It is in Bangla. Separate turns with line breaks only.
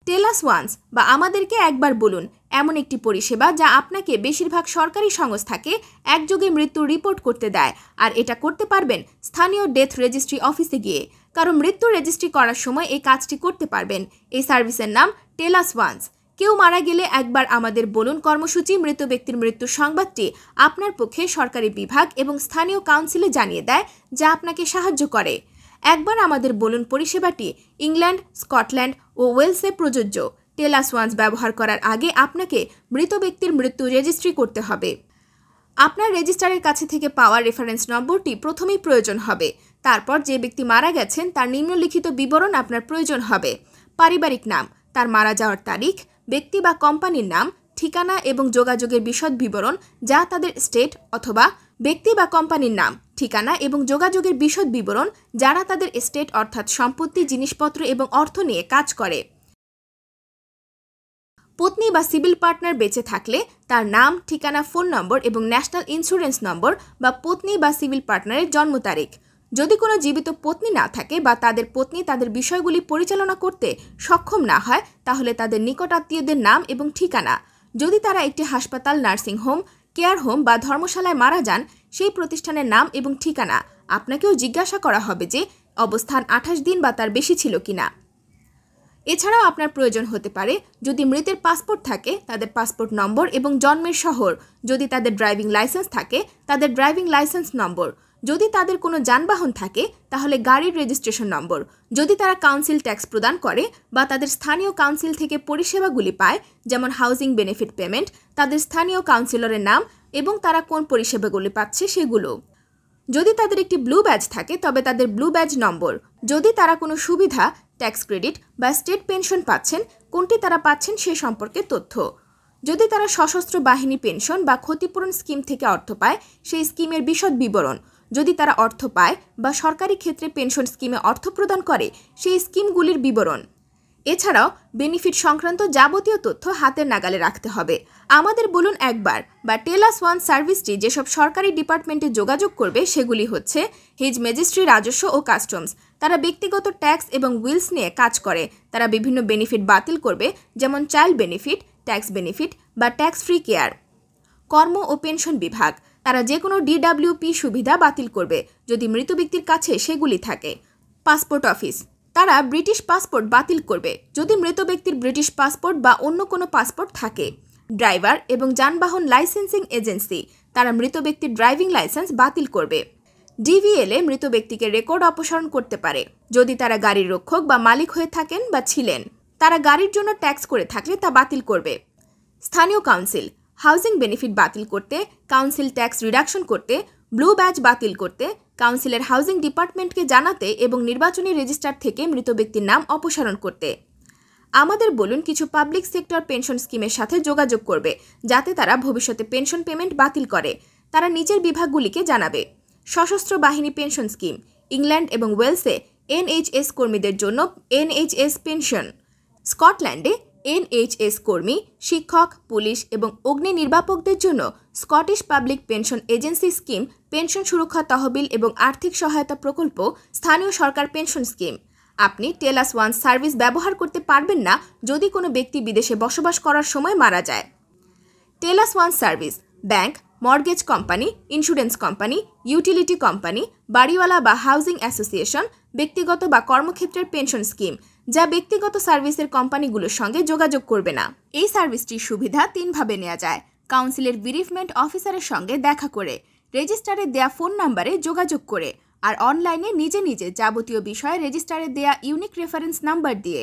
টেল আস ওয়ান্স বা আমাদেরকে একবার বলুন এমন একটি পরিষেবা যা আপনাকে বেশিরভাগ সরকারি সংস্থাকে একযোগে মৃত্যুর রিপোর্ট করতে দেয়, আর এটা করতে পারবেন স্থানীয় ডেথ রেজিস্ট্রি অফিসে গিয়ে। কারণ মৃত্যু রেজিস্ট্রি করার সময় এই কাজটি করতে পারবেন। এই সার্ভিসের নাম টেল আস ওয়ান্স। কেউ মারা গেলে একবার আমাদের বলুন কর্মসূচি মৃত ব্যক্তির মৃত্যুর সংবাদটি আপনার পক্ষে সরকারি বিভাগ এবং স্থানীয় কাউন্সিলে জানিয়ে দেয়, যা আপনাকে সাহায্য করে। একবার আমাদের বলুন পরিষেবাটি ইংল্যান্ড, স্কটল্যান্ড ও ওয়েলসে প্রযোজ্য। টেল আস ওয়ান্স ব্যবহার করার আগে আপনাকে মৃত ব্যক্তির মৃত্যু রেজিস্ট্রি করতে হবে। আপনার রেজিস্ট্রারের কাছে থেকে পাওয়া রেফারেন্স নম্বরটি প্রথমেই প্রয়োজন হবে। তারপর যে ব্যক্তি মারা গেছেন তার নিম্নলিখিত বিবরণ আপনার প্রয়োজন হবে: পারিবারিক নাম, তার মারা যাওয়ার তারিখ, ব্যক্তি বা কোম্পানির নাম, ঠিকানা এবং যোগাযোগের বিশদ বিবরণ যা তাদের স্টেট, অথবা ব্যক্তি বা কোম্পানির নাম, ঠিকানা এবং যোগাযোগের বিশদ বিবরণ যারা তাদের স্টেট অর্থাৎ সম্পত্তি, জিনিসপত্র এবং অর্থ নিয়ে কাজ করে। পত্নী বা সিভিল পার্টনার বেঁচে থাকলে তার নাম, ঠিকানা, ফোন নম্বর এবং ন্যাশনাল ইন্স্যুরেন্স নম্বর বা পত্নী বা সিভিল পার্টনারের জন্ম তারিখ। যদি কোনো জীবিত পত্নী না থাকে বা তাদের পত্নী তাদের বিষয়গুলি পরিচালনা করতে সক্ষম না হয়, তাহলে তাদের নিকট আত্মীয়দের নাম এবং ঠিকানা। যদি তারা একটি হাসপাতাল, নার্সিং হোম, কেয়ার হোম বা ধর্মশালায় মারা যান, সেই প্রতিষ্ঠানের নাম এবং ঠিকানা। আপনাকেও জিজ্ঞাসা করা হবে যে অবস্থান 28 দিন বা তার বেশি ছিল কিনা। এছাড়াও আপনার প্রয়োজন হতে পারে যদি মৃতের পাসপোর্ট থাকে, তাদের পাসপোর্ট নম্বর এবং জন্মের শহর। যদি তাদের ড্রাইভিং লাইসেন্স থাকে, তাদের ড্রাইভিং লাইসেন্স নম্বর। যদি তাদের কোনো যানবাহন থাকে, তাহলে গাড়ির রেজিস্ট্রেশন নম্বর। যদি তারা কাউন্সিল ট্যাক্স প্রদান করে বা তাদের স্থানীয় কাউন্সিল থেকে পরিষেবাগুলি পায়, যেমন হাউজিং বেনিফিট পেমেন্ট, তাদের স্থানীয় কাউন্সিলরের নাম এবং তারা কোন পরিষেবাগুলি পাচ্ছে সেগুলো। যদি তাদের একটি ব্লু ব্যাজ থাকে, তবে তাদের ব্লু ব্যাজ নম্বর। যদি তারা কোনো সুবিধা, ট্যাক্স ক্রেডিট বা স্টেট পেনশন পাচ্ছেন, কোনটি তারা পাচ্ছেন সে সম্পর্কে তথ্য। যদি তারা সশস্ত্র বাহিনী পেনশন বা ক্ষতিপূরণ স্কিম থেকে অর্থ পায়, সেই স্কিমের বিশদ বিবরণ। যদি তারা অর্থ পায় বা সরকারি ক্ষেত্রে পেনশন স্কিমে অর্থ প্রদান করে, সেই স্কিমগুলির বিবরণ। এছাড়াও বেনিফিট সংক্রান্ত যাবতীয় তথ্য হাতের নাগালে রাখতে হবে। আমাদের বলুন একবার বা টেল আস ওয়ান্স সার্ভিসটি যেসব সরকারি ডিপার্টমেন্টে যোগাযোগ করবে সেগুলি হচ্ছে হিজ ম্যাজিস্ট্রি, রাজস্ব ও কাস্টমস। তারা ব্যক্তিগত ট্যাক্স এবং উইলস নিয়ে কাজ করে। তারা বিভিন্ন বেনিফিট বাতিল করবে, যেমন চাইল্ড বেনিফিট, ট্যাক্স বেনিফিট বা ট্যাক্স ফ্রি কেয়ার। কর্ম ও পেনশন বিভাগ, তারা যে কোনো ডিডাব্লিউপি সুবিধা বাতিল করবে যদি মৃত ব্যক্তির কাছে সেগুলি থাকে। পাসপোর্ট অফিস, তারা ব্রিটিশ পাসপোর্ট বাতিল করবে যদি মৃত ব্যক্তির ব্রিটিশ পাসপোর্ট বা অন্য কোনো পাসপোর্ট থাকে। ড্রাইভার এবং যানবাহন লাইসেন্সিং এজেন্সি, তারা মৃত ব্যক্তির ড্রাইভিং লাইসেন্স বাতিল করবে। ডিভিএলএ মৃত ব্যক্তিকে রেকর্ড অপসারণ করতে পারে যদি তারা গাড়ির রক্ষক বা মালিক হয়ে থাকেন বা ছিলেন। তারা গাড়ির জন্য ট্যাক্স করে থাকলে তা বাতিল করবে। স্থানীয় কাউন্সিল, হাউজিং বেনিফিট বাতিল করতে, কাউন্সিল ট্যাক্স রিডাকশন করতে, ব্লু ব্যাজ বাতিল করতে, কাউন্সিলের হাউজিং ডিপার্টমেন্টকে জানাতে এবং নির্বাচনী রেজিস্টার থেকে মৃত ব্যক্তির নাম অপসারণ করতে। আমাদের বলুন কিছু পাবলিক সেক্টর পেনশন স্কিমের সাথে যোগাযোগ করবে যাতে তারা ভবিষ্যতে পেনশন পেমেন্ট বাতিল করে। তারা নিচের বিভাগগুলিকে জানাবে: সশস্ত্র বাহিনী পেনশন স্কিম, ইংল্যান্ড এবং ওয়েলসে এনএইচএস কর্মীদের জন্য এনএইচএস পেনশন। স্কটল্যান্ডে এনএইচএস কর্মী, শিক্ষক, পুলিশ এবং অগ্নি নির্বাপকদের জন্য Scottish public pension agency scheme, pension সুরক্ষা তহবিল এবং আর্থিক সহায়তা প্রকল্প, স্থানীয় সরকার পেনশন স্কিম। আপনি টেল আস ওয়ান্স সার্ভিস ব্যবহার করতে পারবেন না যদি কোনো ব্যক্তি বিদেশে বসবাস করার সময় মারা যায়। Tell us once service bank, mortgage company, insurance company, utility company, বাড়িওয়ালা বা হাউজিং অ্যাসোসিয়েশন, ব্যক্তিগত বা কর্মক্ষেত্রের পেনশন স্কিম যা ব্যক্তিগত সার্ভিসের কোম্পানিগুলোর সঙ্গে যোগাযোগ করবে না। এই সার্ভিসটির সুবিধা 3 ভাবে নেওয়া যায়: কাউন্সিলের বিরিফমেন্ট অফিসারের সঙ্গে দেখা করে, রেজিস্ট্রারে দেয়া ফোন নাম্বারে যোগাযোগ করে, আর অনলাইনে নিজে নিজে যাবতীয় বিষয়ে রেজিস্ট্রারে দেয়া ইউনিক রেফারেন্স নাম্বার দিয়ে।